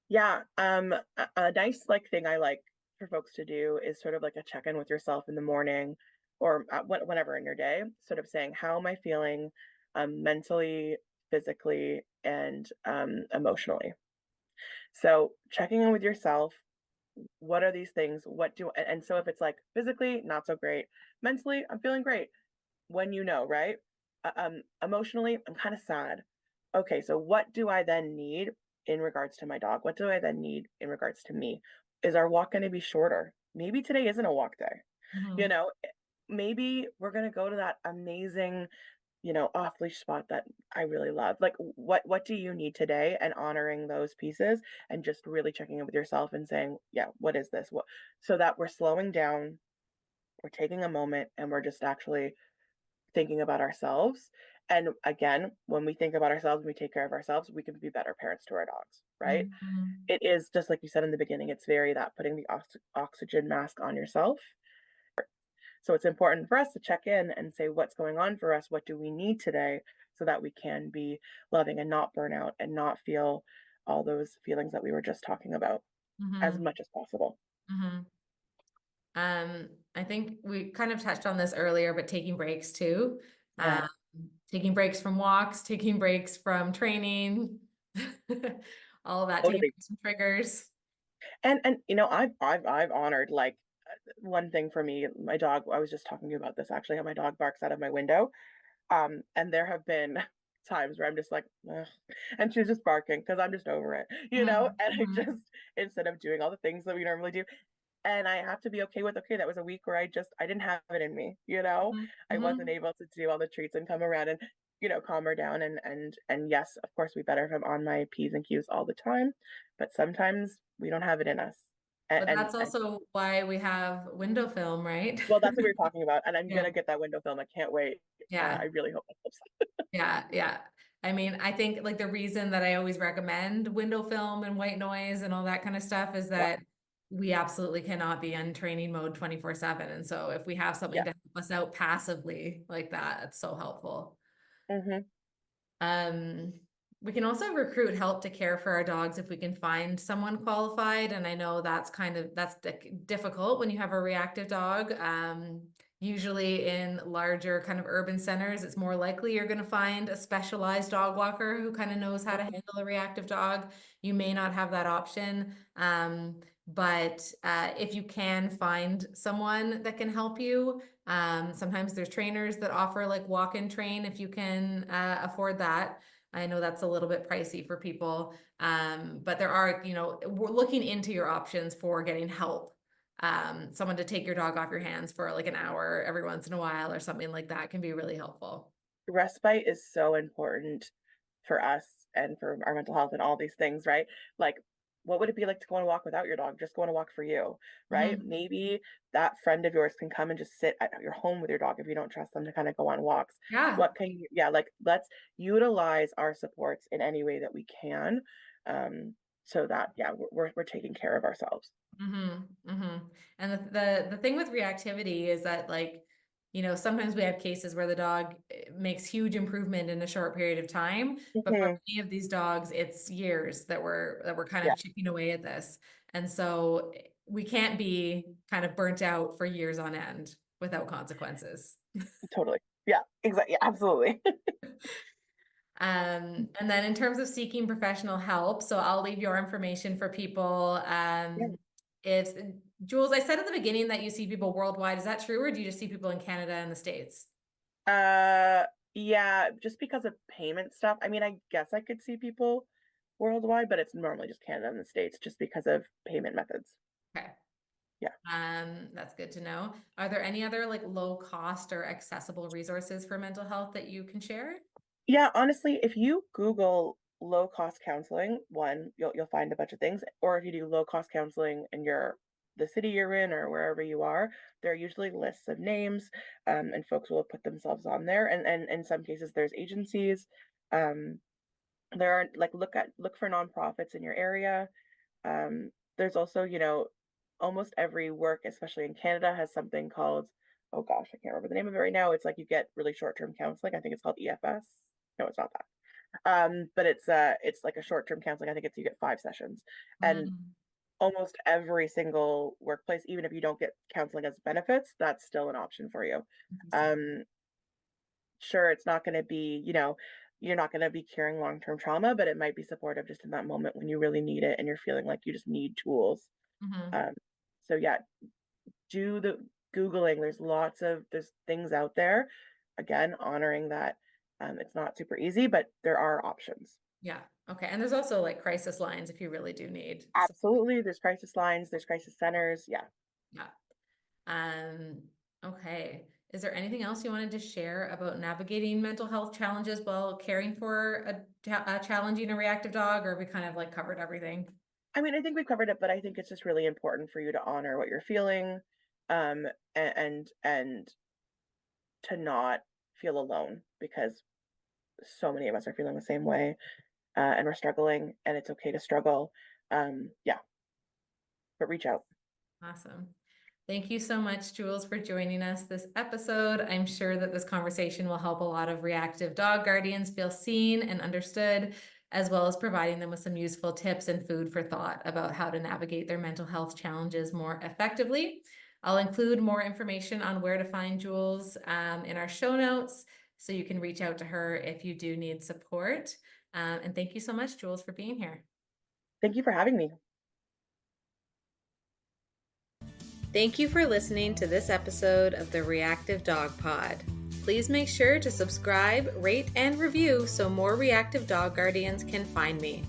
Yeah, a nice like thing I like for folks to do is sort of like a check-in with yourself in the morning or whenever in your day, sort of saying, how am I feeling mentally, physically, and emotionally? So checking in with yourself, what are these things? And so if it's like physically, not so great, mentally, I'm feeling great. When you know, right? Emotionally, I'm kind of sad. Okay, so what do I then need in regards to my dog? What do I then need in regards to me? Is our walk going to be shorter? Maybe today isn't a walk day. You Mhm. know, maybe we're going to go to that amazing, off leash spot that I really love. Like what do you need today, and honoring those pieces and just really checking in with yourself and saying, yeah, what is this? What so that we're slowing down, we're taking a moment, and we're just actually thinking about ourselves. And again, when we think about ourselves, we take care of ourselves, we can be better parents to our dogs, right? Mhm. It is just like you said in the beginning, it's very that putting the oxygen mask on yourself. So it's important for us to check in and say what's going on for us, what do we need today, so that we can be loving and not burn out and not feel all those feelings that we were just talking about as Mhm. much as possible. Mhm. I think we kind of touched on this earlier, but taking breaks too. Um, Yeah, taking breaks from walks, taking breaks from training, all of that, taking totally. breaks from triggers. And I've honored like one thing for me, my dog, I was just talking to you about this actually, how my dog barks out of my window. And there have been times where I'm just like, ugh, and she's just barking because I'm just over it, Mhm. and I Mhm. just, instead of doing all the things that we normally do, and I have to be okay with, okay, that was a week where I didn't have it in me, Mhm. I wasn't Mhm. able to do all the treats and come around and, calm her down. And yes, of course, we better if I'm on my P's and Q's all the time, but sometimes we don't have it in us. But that's And also why we have window film, right? well, that's what we were talking about, and I'm Yeah. gonna get that window film. I can't wait. Yeah. I really hope that helps. Yeah, yeah. I mean, I think like the reason that I always recommend window film and white noise and all that kind of stuff is Yeah, that we absolutely cannot be in training mode 24/7. And so if we have something yeah. to help us out passively like that, it's so helpful. Hmm. Um, we can also recruit help to care for our dogs if we can find someone qualified. And I know that's difficult when you have a reactive dog. Usually in larger kind of urban centers, it's more likely you're going to find a specialized dog walker who kind of knows how to handle a reactive dog. You may not have that option. But if you can find someone that can help you, sometimes there's trainers that offer like walk and train if you can afford that. I know that's a little bit pricey for people, but there are, we're looking into your options for getting help. Someone to take your dog off your hands for like an hour every once in a while or something like that can be really helpful. Respite is so important for us and for our mental health and all these things, right? Like, what would it be like to go on a walk without your dog? Just go on a walk for you, right? Mhm. Maybe that friend of yours can come and just sit at your home with your dog if you don't trust them to kind of go on walks. Yeah. What can you, yeah, like let's utilize our supports in any way that we can, um, so that yeah, we're taking care of ourselves. Mm-hmm. Mm-hmm. And the thing with reactivity is that like, sometimes we have cases where the dog makes huge improvement in a short period of time, but for Hmm. many of these dogs, it's years that we're kind Yeah, of chipping away at this. And so we can't be kind of burnt out for years on end without consequences. totally. Yeah, exactly. Yeah, absolutely. And then in terms of seeking professional help, so I'll leave your information for people. Yeah. If Jules, I said at the beginning that you see people worldwide. Is that true, or do you just see people in Canada and the States? Uh, yeah, just because of payment stuff. I mean, I guess I could see people worldwide, but it's normally just Canada and the States just because of payment methods. Okay. Yeah. That's good to know. Are there any other like low cost or accessible resources for mental health that you can share? Yeah, honestly, if you Google low cost counseling, one, you'll find a bunch of things. Or if you do low cost counseling and you're the city you're in or wherever you are, there are usually lists of names, and folks will put themselves on there. And in some cases, there's agencies. Um, there are like look for nonprofits in your area. There's also, almost every work, especially in Canada, has something called, oh gosh, I can't remember the name of it right now. It's like you get really short-term counseling. I think it's called EFS. No, it's not that. But it's like a short-term counseling. I think it's you get 5 sessions. And Mm, almost every single workplace, even if you don't get counseling as benefits, that's still an option for you. interesting. Um, sure, it's not going to be, you're not going to be curing long-term trauma, but it might be supportive just in that moment when you really need it and you're feeling like you just need tools. Mhm. Um, so yeah, do the Googling. There's things out there. Again, honoring that it's not super easy, but there are options. Yeah. Okay. And there's also like crisis lines if you really do need support. Absolutely. There's crisis lines, there's crisis centers. Yeah. Yeah. Um, okay. Is there anything else you wanted to share about navigating mental health challenges while caring for a challenging or reactive dog, or we kind of like covered everything? I mean, I think we've covered it, but I think it's just really important for you to honor what you're feeling, um, and to not feel alone because so many of us are feeling the same way, and we're struggling, and it's okay to struggle. Yeah, but reach out. Awesome. Thank you so much, Jules, for joining us this episode. I'm sure that this conversation will help a lot of reactive dog guardians feel seen and understood, as well as providing them with some useful tips and food for thought about how to navigate their mental health challenges more effectively. I'll include more information on where to find Jules in our show notes, so you can reach out to her if you do need support. And thank you so much, Jules, for being here. Thank you for having me. Thank you for listening to this episode of the Reactive Dog Pod. Please make sure to subscribe, rate, and review so more reactive dog guardians can find me.